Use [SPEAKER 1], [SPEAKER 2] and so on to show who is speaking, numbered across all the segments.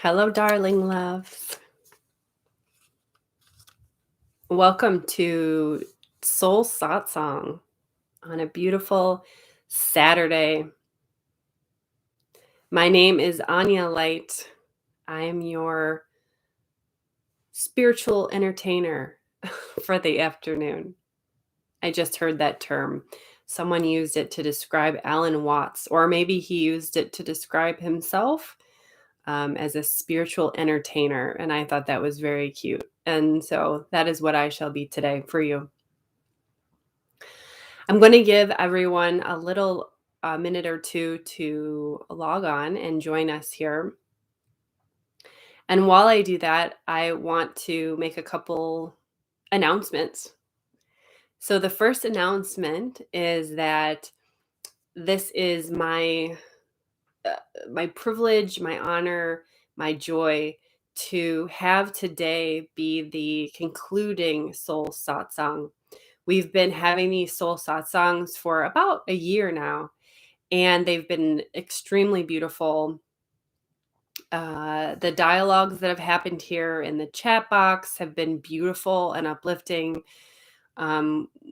[SPEAKER 1] Hello, darling loves. Welcome to Soul Satsang on a beautiful Saturday. My name is Anya Light. I am your spiritual entertainer for the afternoon. I just heard that term. Someone used it to describe Alan Watts, or maybe he used it to describe himself as a spiritual entertainer. And I thought that was very cute. And so that is what I shall be today for you. I'm going to give everyone a little minute or two to log on and join us here. And while I do that, I want to make a couple announcements. So the first announcement is that this is my privilege, my honor, my joy to have today be the concluding Soul Satsang. We've been having these Soul Satsangs for about a year now, and they've been extremely beautiful. The dialogues that have happened here in the chat box have been beautiful and uplifting,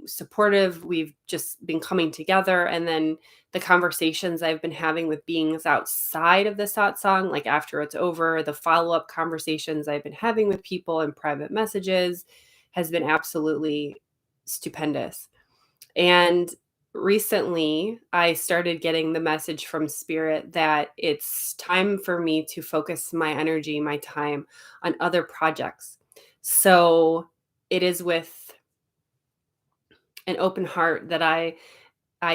[SPEAKER 1] supportive. We've just been coming together, and then the conversations I've been having with beings outside of the satsang, like after it's over, the follow-up conversations I've been having with people in private messages has been absolutely stupendous. And recently, I started getting the message from Spirit that it's time for me to focus my energy, my time on other projects. So it is with an open heart that I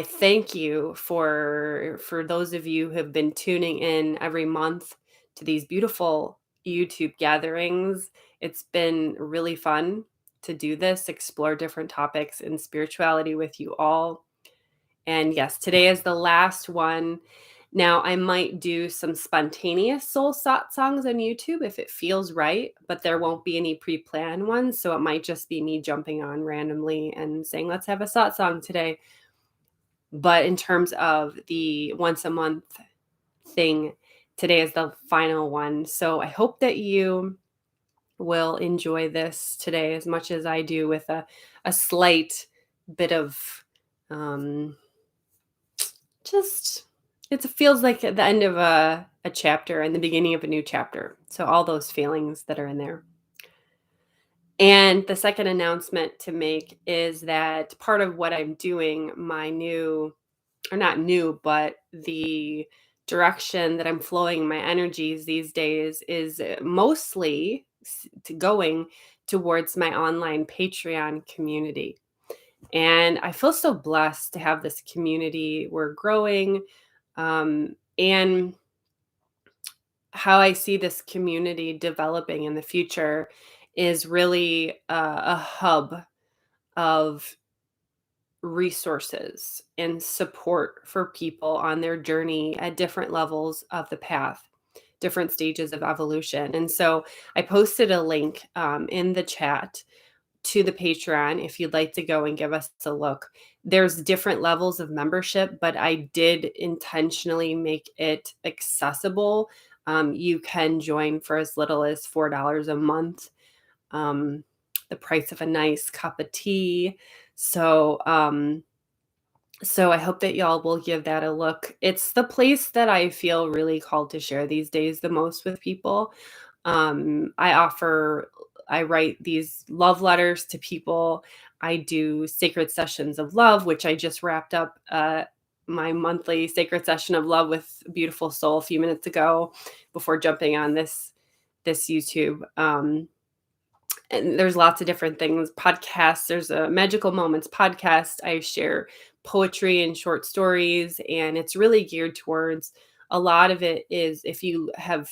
[SPEAKER 1] thank you for those of you who have been tuning in every month to these beautiful YouTube gatherings. It's been really fun to do this, explore different topics in spirituality with you all. And yes, today is the last one. Now, I might do some spontaneous soul satsangs on YouTube if it feels right, but there won't be any pre-planned ones. So it might just be me jumping on randomly and saying, let's have a satsang today. But in terms of the once a month thing, today is the final one. So I hope that you will enjoy this today as much as I do, with a slight bit of just, it feels like at the end of a chapter and the beginning of a new chapter. So all those feelings that are in there. And the second announcement to make is that part of what I'm doing, my new, or not new, but the direction that I'm flowing my energies these days is mostly going towards my online Patreon community. And I feel so blessed to have this community. We're growing. And how I see this community developing in the future is really a hub of resources and support for people on their journey at different levels of the path, different stages of evolution. And so I posted a link in the chat to the Patreon if you'd like to go and give us a look. There's different levels of membership, but I did intentionally make it accessible. You can join for as little as $4 a month, the price of a nice cup of tea. So I hope that y'all will give that a look. It's the place that I feel really called to share these days the most with people. I write these love letters to people. I do sacred sessions of love, which I just wrapped up my monthly sacred session of love with Beautiful Soul a few minutes ago before jumping on this YouTube. And there's lots of different things. Podcasts, there's a Magical Moments podcast. I share poetry and short stories, and it's really geared towards, a lot of it is, if you have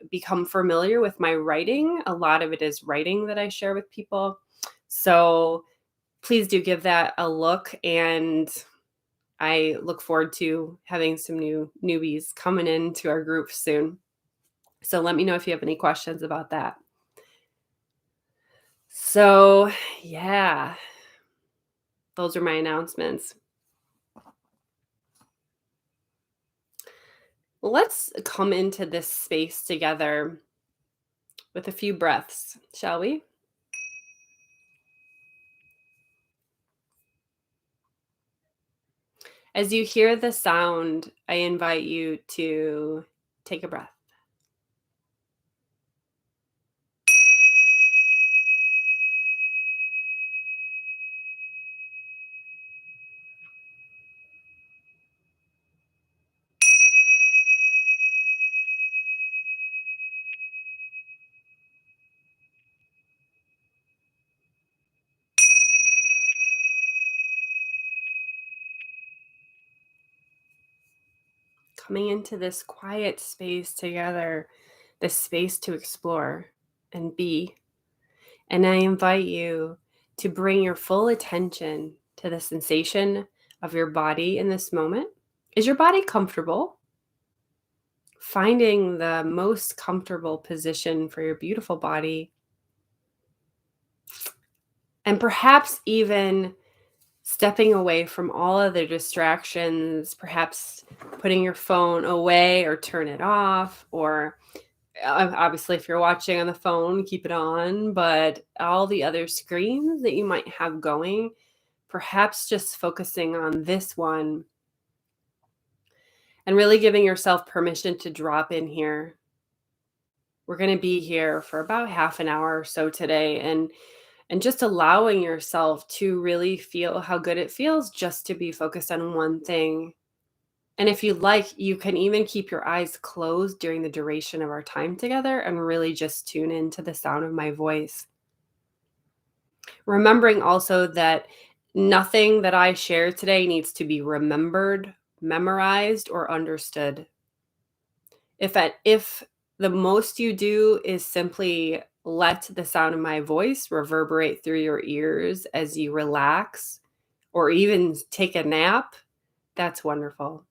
[SPEAKER 1] become familiar with my writing, a lot of it is writing that I share with people. So please do give that a look, and I look forward to having some new newbies coming into our group soon. So let me know if you have any questions about that. So yeah, those are my announcements. let's come into this space together with a few breaths, shall we? As you hear the sound, I invite you to take a breath. Coming into this quiet space together, this space to explore and be. And I invite you to bring your full attention to the sensation of your body in this moment. Is your body comfortable? Finding the most comfortable position for your beautiful body, and perhaps even stepping away from all other distractions, perhaps putting your phone away or turn it off, or obviously if you're watching on the phone, keep it on, but all the other screens that you might have going, perhaps just focusing on this one and really giving yourself permission to drop in here. We're going to be here for about half an hour or so today, and just allowing yourself to really feel how good it feels just to be focused on one thing. And if you like, you can even keep your eyes closed during the duration of our time together and really just tune into the sound of my voice. Remembering also that nothing that I share today needs to be remembered, memorized, or understood. If the most you do is simply let the sound of my voice reverberate through your ears as you relax or even take a nap, that's wonderful.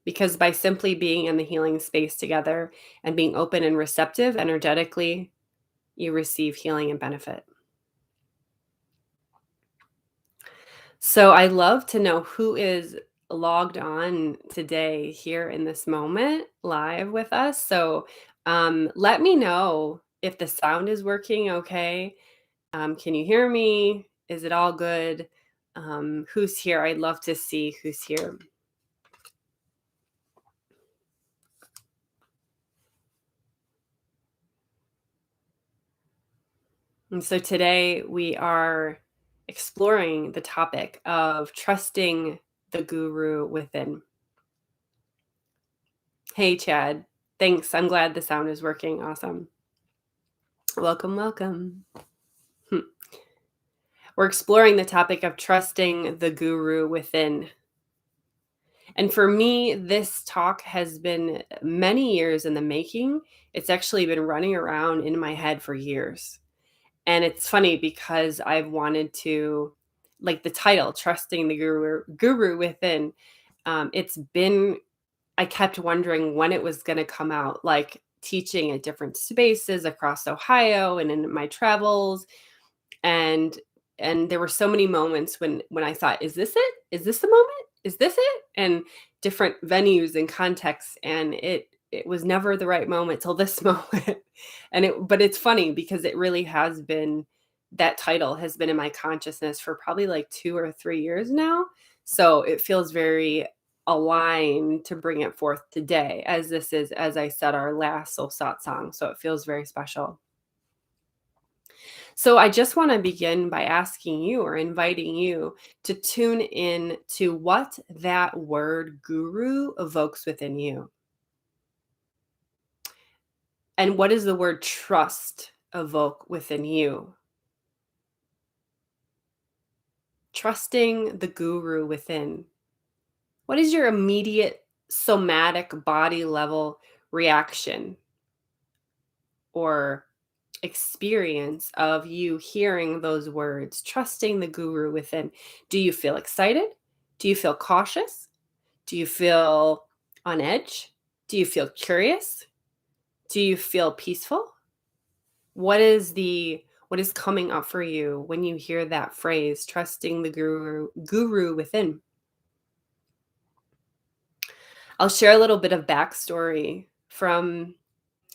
[SPEAKER 1] Because by simply being in the healing space together and being open and receptive energetically, you receive healing and benefit. So I love to know who is logged on today here in this moment live with us. So let me know if the sound is working okay. Can you hear me? Is it all good? Who's here? I'd love to see who's here. And so today we are exploring the topic of trusting the guru within. Hey, Chad. Thanks. I'm glad the sound is working. Awesome. Welcome, welcome. We're exploring the topic of trusting the guru within. And for me, this talk has been many years in the making. It's actually been running around in my head for years. And it's funny because I've wanted to, like the title, Trusting the Guru Within. I kept wondering when it was going to come out, like teaching at different spaces across Ohio and in my travels. And there were so many moments when I thought, is this it? Is this the moment? Is this it? And different venues and contexts, and it was never the right moment till this moment. But it's funny because it really has been, that title has been in my consciousness for probably like 2 or 3 years now. So it feels very aligned to bring it forth today, as this is, as I said, our last soul satsang. So it feels very special. So I just want to begin by asking you or inviting you to tune in to what that word guru evokes within you. And what does the word trust evoke within you? Trusting the guru within. What is your immediate somatic body level reaction or experience of you hearing those words, trusting the guru within? Do you feel excited? Do you feel cautious? Do you feel on edge? Do you feel curious? Do you feel peaceful? What is coming up for you when you hear that phrase, trusting the guru within? I'll share a little bit of backstory from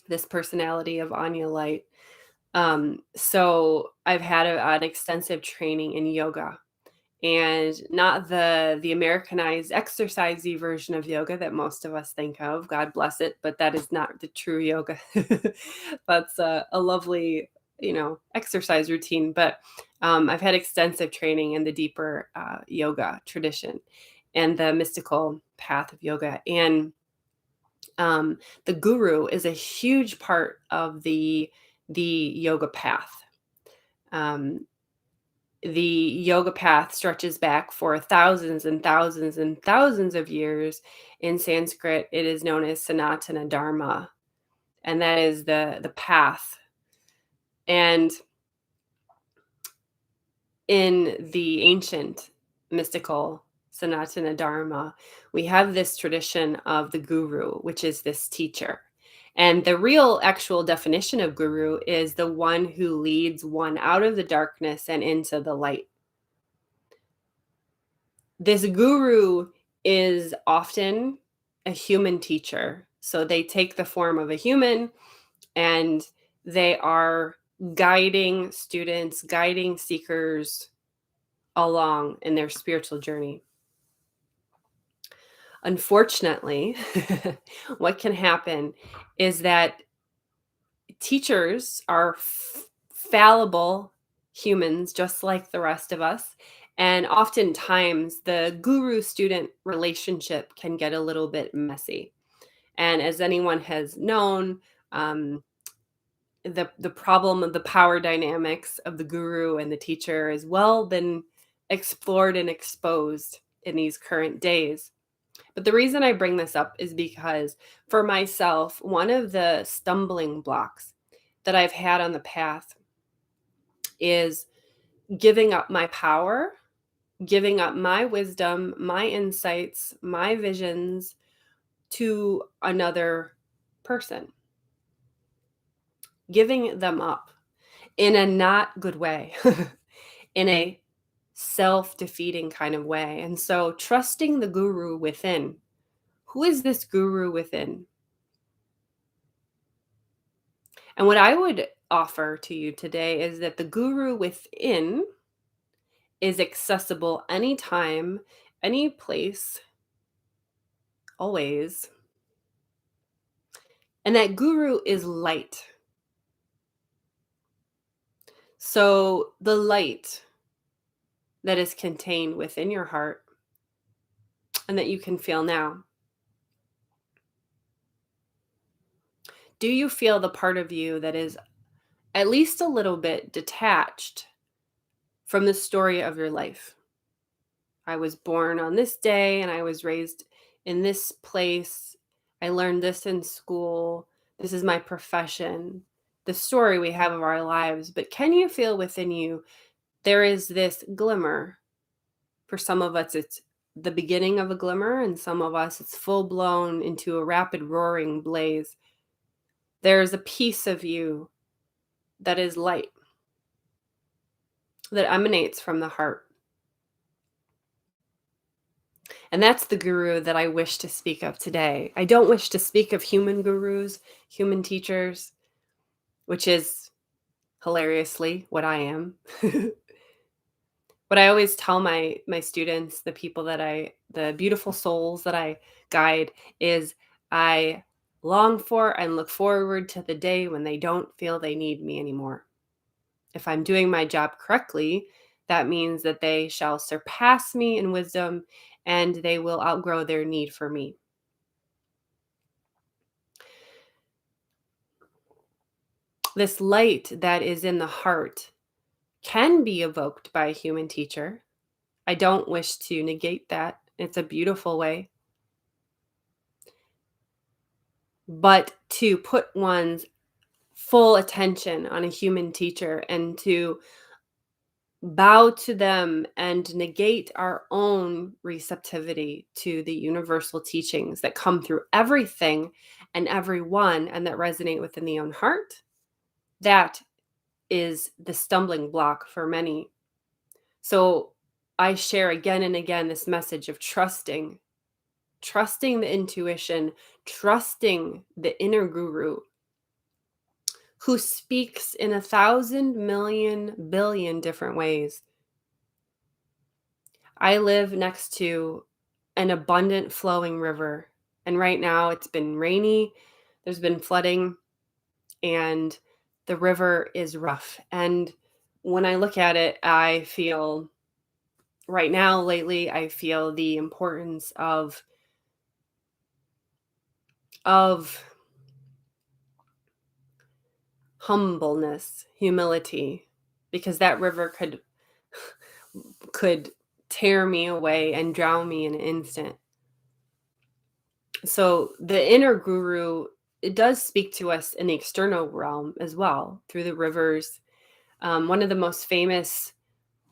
[SPEAKER 1] this personality of Anya Light. So I've had an extensive training in yoga, and not the Americanized exercisey version of yoga that most of us think of. God bless it, but that is not the true yoga. That's a lovely, exercise routine. But I've had extensive training in the deeper yoga tradition and the mystical path of yoga, and the guru is a huge part of the yoga path. Um, the yoga path stretches back for thousands and thousands and thousands of years. In Sanskrit, it is known as Sanatana Dharma, and that is the path. And in the ancient mystical Sanatana Dharma, we have this tradition of the guru, which is this teacher. And the real actual definition of guru is the one who leads one out of the darkness and into the light. This guru is often a human teacher. So they take the form of a human, and they are guiding students, guiding seekers along in their spiritual journey. Unfortunately, what can happen is that teachers are fallible humans just like the rest of us. And oftentimes, the guru student relationship can get a little bit messy. And as anyone has known, um, the problem of the power dynamics of the guru and the teacher has well been explored and exposed in these current days. But the reason I bring this up is because for myself, one of the stumbling blocks that I've had on the path is giving up my power, giving up my wisdom, my insights, my visions to another person, giving them up in a not good way, in a self defeating kind of way. And so, trusting the guru within. Who is this guru within? And what I would offer to you today is that the guru within is accessible anytime, any place, always. And that guru is light. So the light that is contained within your heart and that you can feel now. Do you feel the part of you that is at least a little bit detached from the story of your life? I was born on this day and I was raised in this place. I learned this in school. This is my profession. The story we have of our lives. But can you feel within you there is this glimmer? For some of us, it's the beginning of a glimmer, and some of us, it's full blown into a rapid roaring blaze. There's a piece of you that is light, that emanates from the heart. And that's the guru that I wish to speak of today. I don't wish to speak of human gurus, human teachers, which is hilariously what I am. What I always tell my students, the people the beautiful souls that I guide, is I long for and look forward to the day when they don't feel they need me anymore. If I'm doing my job correctly, that means that they shall surpass me in wisdom and they will outgrow their need for me. This light that is in the heart can be evoked by a human teacher. I don't wish to negate that. It's a beautiful way. But to put one's full attention on a human teacher and to bow to them and negate our own receptivity to the universal teachings that come through everything and everyone and that resonate within the own heart, that is the stumbling block for many. So I share again and again this message of trusting trusting the intuition, trusting the inner guru who speaks in 1,000,000,000,000,000 different ways. I live next to an abundant flowing river, and right now it's been rainy, there's been flooding, and the river is rough. And when I look at it, I feel right now, lately, I feel the importance of humbleness, humility, because that river could tear me away and drown me in an instant. So the inner guru, it does speak to us in the external realm as well through the rivers. One of the most famous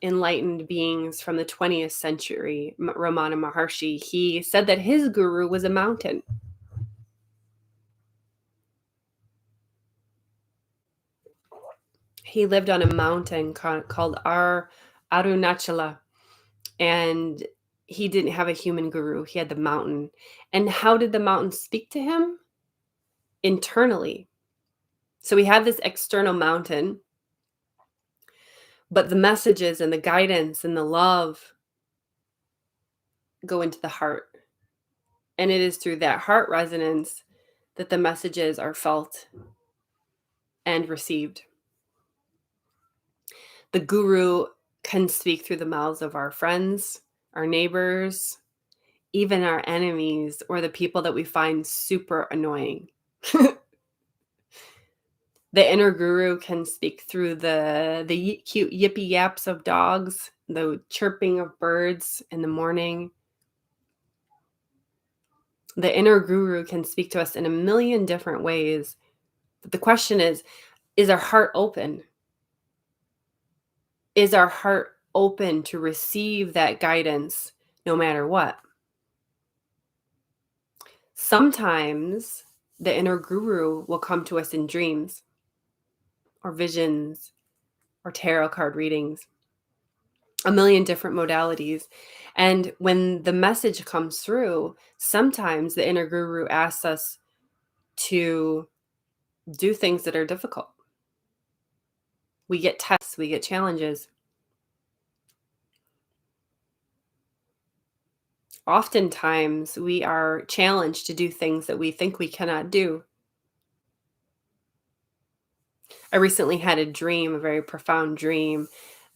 [SPEAKER 1] enlightened beings from the 20th century, Ramana Maharshi, he said that his guru was a mountain. He lived on a mountain called Arunachala, and he didn't have a human guru. He had the mountain. And how did the mountain speak to him? Internally. So he had this external mountain, but the messages and the guidance and the love go into the heart. And it is through that heart resonance that the messages are felt and received. The guru can speak through the mouths of our friends, our neighbors, even our enemies, or the people that we find super annoying. The inner guru can speak through the cute yippy yaps of dogs, the chirping of birds in the morning. The inner guru can speak to us in a million different ways. But the question is our heart open? Is our heart open to receive that guidance no matter what? Sometimes the inner guru will come to us in dreams or visions or tarot card readings, a million different modalities. And when the message comes through, sometimes the inner guru asks us to do things that are difficult. We get tests, we get challenges. Oftentimes, we are challenged to do things that we think we cannot do. I recently had a dream, a very profound dream.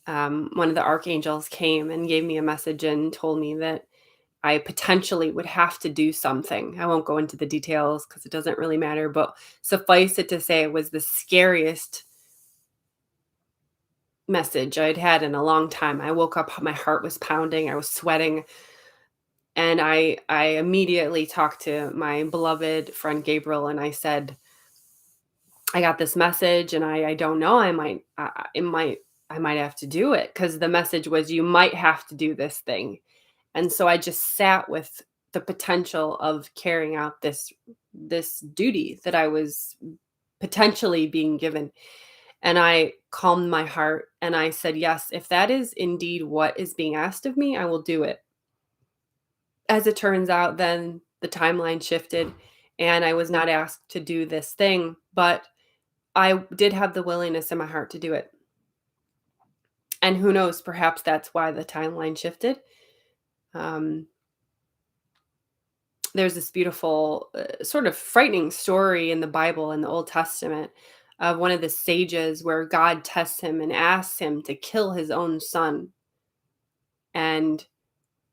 [SPEAKER 1] One of the archangels came and gave me a message and told me that I potentially would have to do something. I won't go into the details because it doesn't really matter, but suffice it to say, it was the scariest message I'd had in a long time. I woke up, my heart was pounding, I was sweating, and I immediately talked to my beloved friend Gabriel, and I said, I got this message, and I don't know, I might have to do it, because the message was, you might have to do this thing. And so I just sat with the potential of carrying out this duty that I was potentially being given. And I calmed my heart and I said, yes, if that is indeed what is being asked of me, I will do it. As it turns out, then the timeline shifted and I was not asked to do this thing, but I did have the willingness in my heart to do it. And who knows, perhaps that's why the timeline shifted. Um, there's this beautiful, sort of frightening story in the Bible, in the Old Testament, of one of the sages where God tests him and asks him to kill his own son. And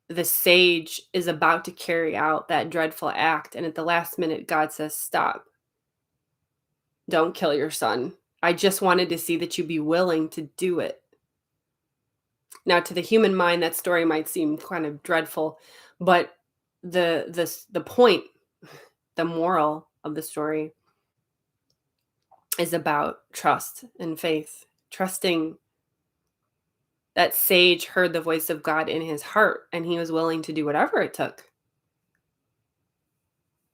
[SPEAKER 1] the sage is about to carry out that dreadful act. And at the last minute, God says, stop. Don't kill your son. I just wanted to see that you be willing to do it. Now, to the human mind, that story might seem kind of dreadful, but the point, the moral of the story is about trust and faith, trusting that sage heard the voice of God in his heart, and he was willing to do whatever it took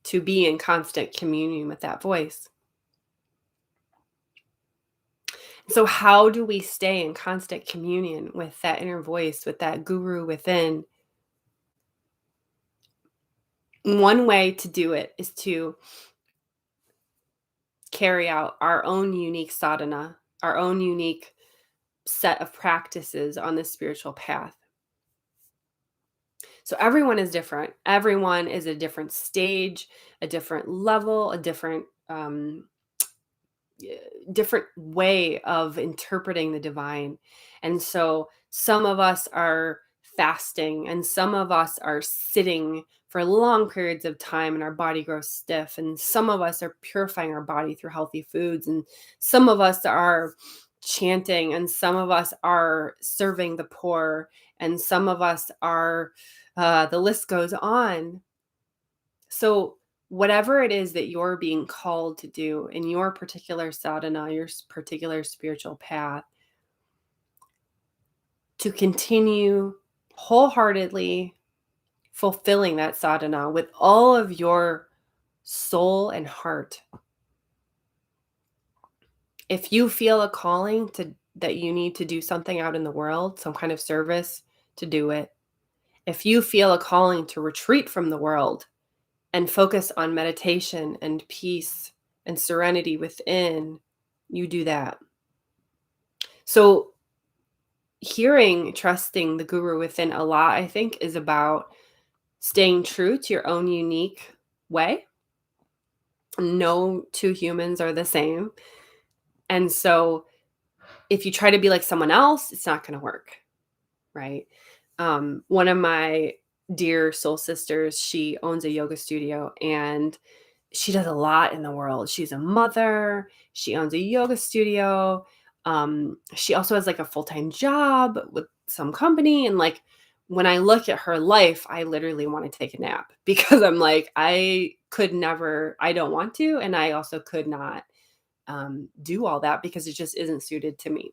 [SPEAKER 1] to be in constant communion with that voice. So how do we stay in constant communion with that inner voice, with that guru within? One way to do it is to carry out our own unique sadhana, our own unique set of practices on the spiritual path. So everyone is different. Everyone is a different stage, a different level, a different way of interpreting the divine. And so some of us are fasting and some of us are sitting for long periods of time and our body grows stiff, and some of us are purifying our body through healthy foods, and some of us are chanting, and some of us are serving the poor, and some of us are the list goes on. So, whatever it is that you're being called to do in your particular sadhana, your particular spiritual path, to continue wholeheartedly fulfilling that sadhana with all of your soul and heart. If you feel a calling to that you need to do something out in the world, some kind of service, to do it. If you feel a calling to retreat from the world and focus on meditation and peace and serenity within, you do that. So, trusting the guru within a lot, I think, is about staying true to your own unique way. No two humans are the same. And so, if you try to be like someone else, it's not going to work, right? One of my dear soul sisters, she owns a yoga studio and she does a lot in the world. She's a mother, she owns a yoga studio. She also has like a full-time job with some company. And like when I look at her life, I literally want to take a nap because I'm like, I could never, I don't want to. And I also could not do all that because it just isn't suited to me.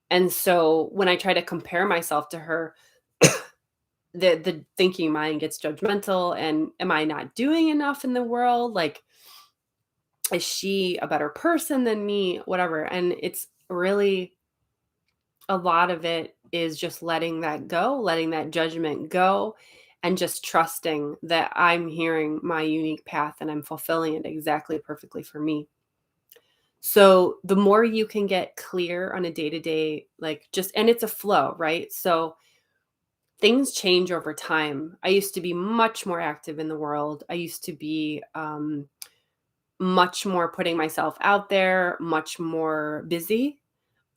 [SPEAKER 1] And so when I try to compare myself to her, the thinking mind gets judgmental, and am I not doing enough in the world? Like, is she a better person than me? Whatever. And it's really a lot of it is just letting that go, letting that judgment go, and just trusting that I'm hearing my unique path and I'm fulfilling it exactly perfectly for me. So the more you can get clear on a day-to-day, like just, and it's a flow, right? So things change over time. I used to be much more active in the world. I used to be much more putting myself out there, much more busy.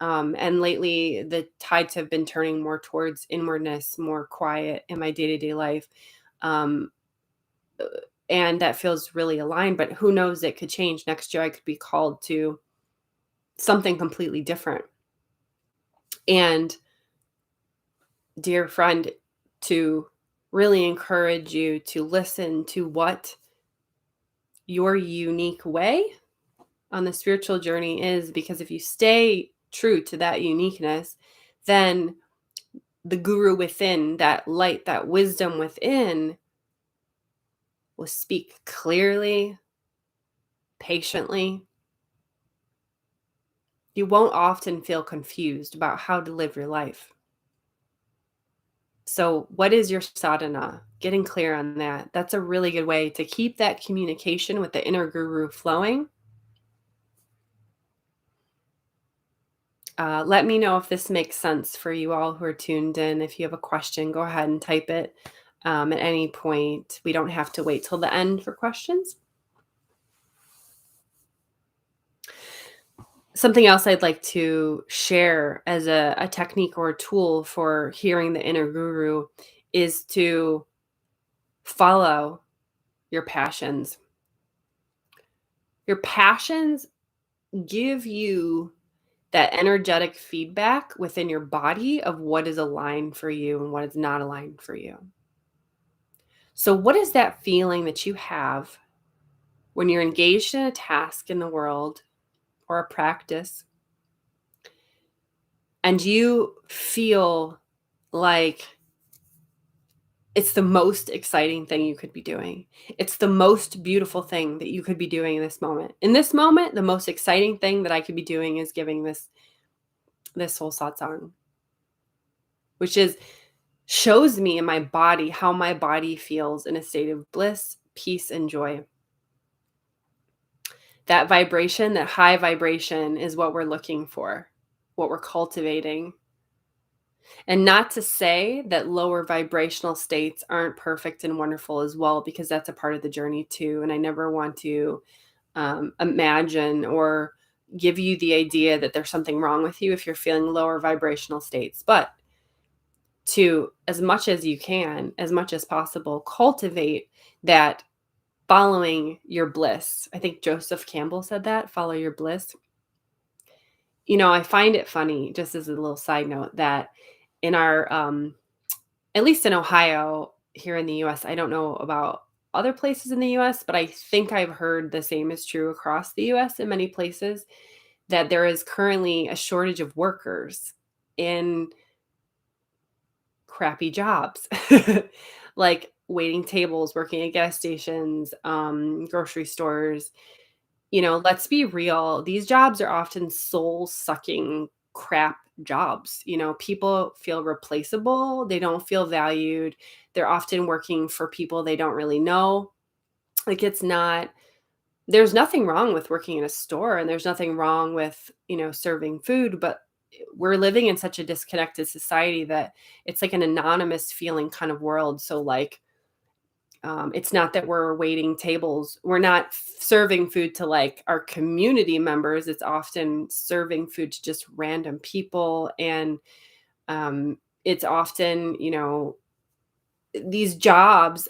[SPEAKER 1] And lately, the tides have been turning more towards inwardness, more quiet in my day to day life. Um, and that feels really aligned, but who knows, it could change. Next year, I could be called to something completely different. And, dear friend, to really encourage you to listen to what your unique way on the spiritual journey is, because if you stay true to that uniqueness, then the guru within, that light, that wisdom within, will speak clearly, patiently. You won't often feel confused about how to live your life. So, what is your sadhana? Getting clear on that. That's a really good way to keep that communication with the inner guru flowing. Let me know if this makes sense for you all who are tuned in. If you have a question, go ahead and type it at any point. We don't have to wait till the end for questions. Something else I'd like to share as a technique or a tool for hearing the inner guru is to follow your passions. Your passions give you that energetic feedback within your body of what is aligned for you and what is not aligned for you. So, what is that feeling that you have when you're engaged in a task in the world or a practice and you feel like it's the most exciting thing you could be doing? It's the most beautiful thing that you could be doing in this moment. In this moment, the most exciting thing that I could be doing is giving this whole satsang, which is shows me in my body how my body feels in a state of bliss, peace, and joy. That vibration, that high vibration is what we're looking for, what we're cultivating. And not to say that lower vibrational states aren't perfect and wonderful as well, because that's a part of the journey too. And I never want to imagine or give you the idea that there's something wrong with you if you're feeling lower vibrational states. But to, as much as you can, as much as possible, cultivate that following your bliss. I think Joseph Campbell said that, follow your bliss. I find it funny, just as a little side note, that in our, at least in Ohio, here in the US, I don't know about other places in the US, but I think I've heard the same is true across the US in many places, that there is currently a shortage of workers in crappy jobs, like waiting tables, working at gas stations, grocery stores. Let's be real. These jobs are often soul sucking crap jobs. People feel replaceable. They don't feel valued. They're often working for people they don't really know. Like, there's nothing wrong with working in a store, and there's nothing wrong with, serving food, but we're living in such a disconnected society that it's like an anonymous feeling kind of world. So, like, it's not that we're waiting tables. We're not serving food to like our community members. It's often serving food to just random people. And it's often, these jobs,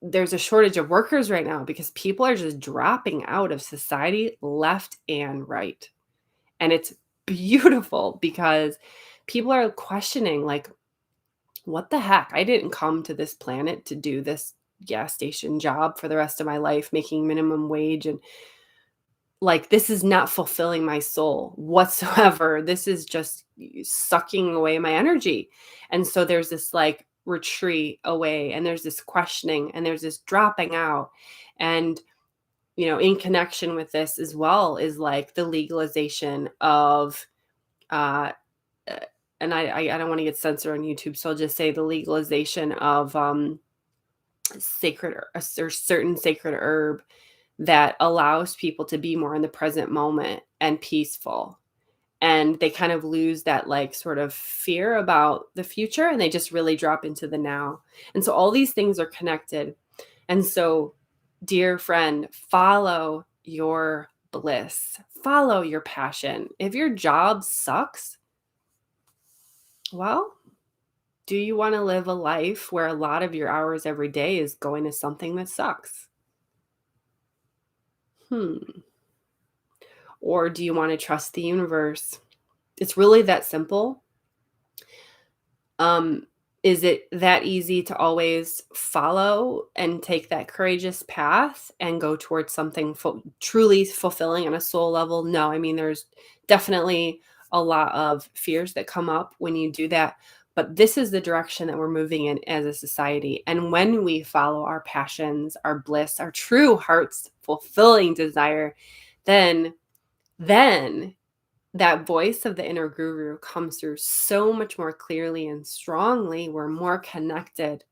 [SPEAKER 1] there's a shortage of workers right now because people are just dropping out of society left and right. And it's beautiful because people are questioning, like, what the heck? I didn't come to this planet to do this gas station job for the rest of my life, making minimum wage. And like, this is not fulfilling my soul whatsoever. This is just sucking away my energy. And so there's this like retreat away, and there's this questioning, and there's this dropping out. And, in connection with this as well is like the legalization of, uh, uh, and I don't want to get censored on YouTube, so I'll just say the legalization of or certain sacred herb that allows people to be more in the present moment and peaceful. And they kind of lose that like sort of fear about the future, and they just really drop into the now. And so all these things are connected. And so, dear friend, follow your bliss, follow your passion. If your job sucks, well, do you want to live a life where a lot of your hours every day is going to something that sucks? Hmm. Or do you want to trust the universe? It's really that simple. Um, is it that easy to always follow and take that courageous path and go towards something truly fulfilling on a soul level? No, I mean, there's definitely a lot of fears that come up when you do that. But this is the direction that we're moving in as a society. And when we follow our passions, our bliss, our true heart's fulfilling desire, then that voice of the inner guru comes through so much more clearly and strongly. We're more connected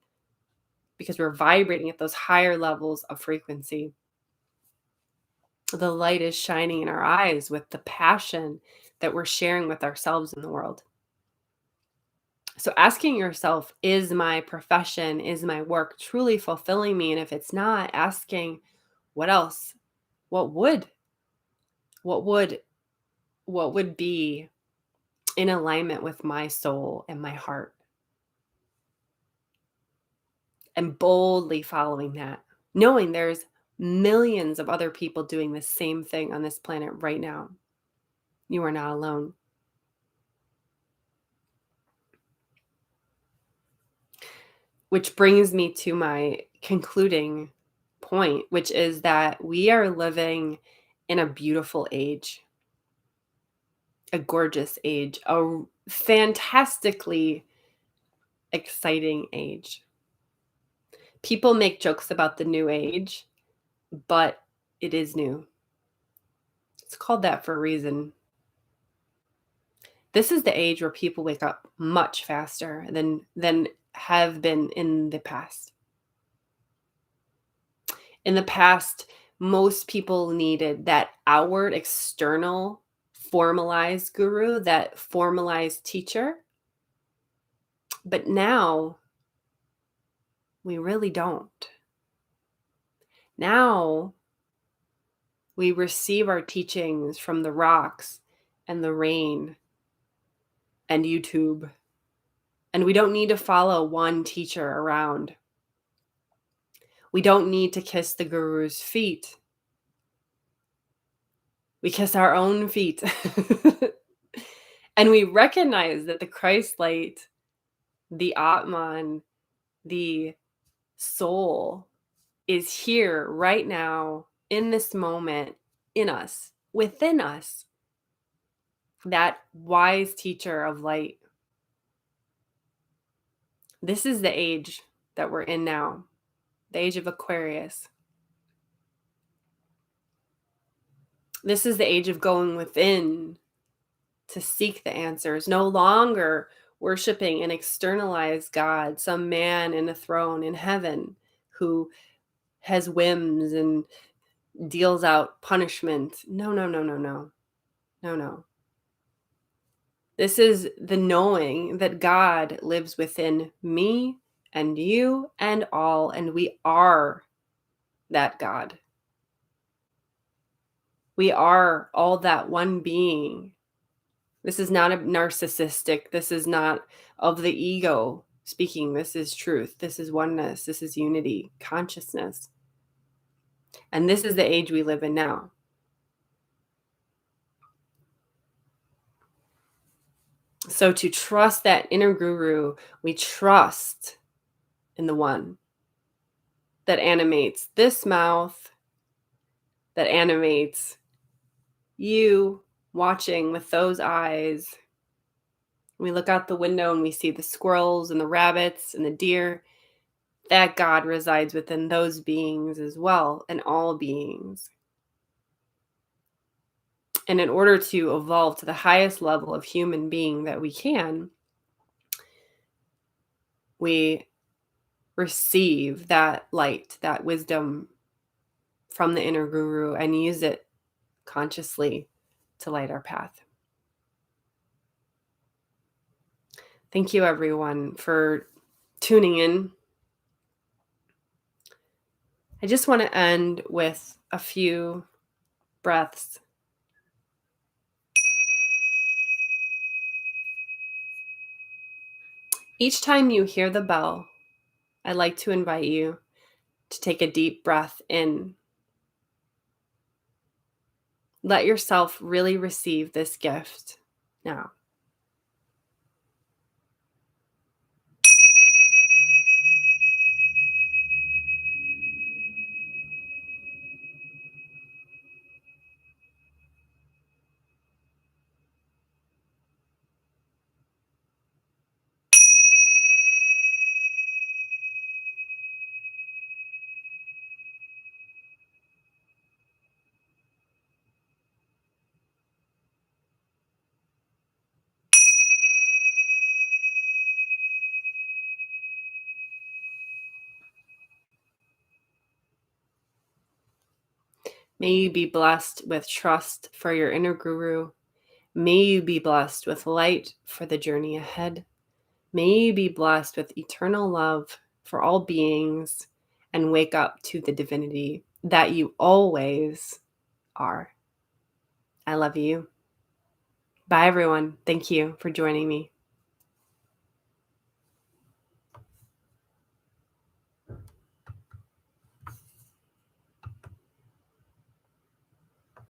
[SPEAKER 1] because we're vibrating at those higher levels of frequency. The light is shining in our eyes with the passion that we're sharing with ourselves in the world. So asking yourself, is my profession, is my work truly fulfilling me? And if it's not, asking, what else? What would? What would? What would be in alignment with my soul and my heart? And boldly following that, knowing there's millions of other people doing the same thing on this planet right now. You are not alone. Which brings me to my concluding point, which is that we are living in a beautiful age, a gorgeous age, a fantastically exciting age. People make jokes about the new age, but it is new. It's called that for a reason. This is the age where people wake up much faster than have been in the past. In the past, most people needed that outward, external, formalized guru, that formalized teacher. But now we really don't. Now we receive our teachings from the rocks and the rain and YouTube. And we don't need to follow one teacher around. We don't need to kiss the guru's feet. We kiss our own feet. And we recognize that the Christ light, the Atman, the soul is here right now in this moment, in us, within us. That wise teacher of light. This is the age that we're in now, the age of Aquarius. This is the age of going within to seek the answers, no longer worshiping an externalized God, some man in a throne in heaven who has whims and deals out punishment. No, no, no, no, no. No, no. This is the knowing that God lives within me and you and all, and we are that God. We are all that one being. This is not a narcissistic, this is not of the ego speaking. This is truth. This is oneness. This is unity, consciousness. And this is the age we live in now. So to trust that inner guru, we trust in the one that animates this mouth, that animates you watching with those eyes. We look out the window and we see the squirrels and the rabbits and the deer. That God resides within those beings as well, and all beings. And in order to evolve to the highest level of human being that we can, we receive that light, that wisdom from the inner guru and use it consciously to light our path. Thank you, everyone, for tuning in. I just want to end with a few breaths. Each time you hear the bell, I'd like to invite you to take a deep breath in. Let yourself really receive this gift now. May you be blessed with trust for your inner guru. May you be blessed with light for the journey ahead. May you be blessed with eternal love for all beings and wake up to the divinity that you always are. I love you. Bye, everyone. Thank you for joining me.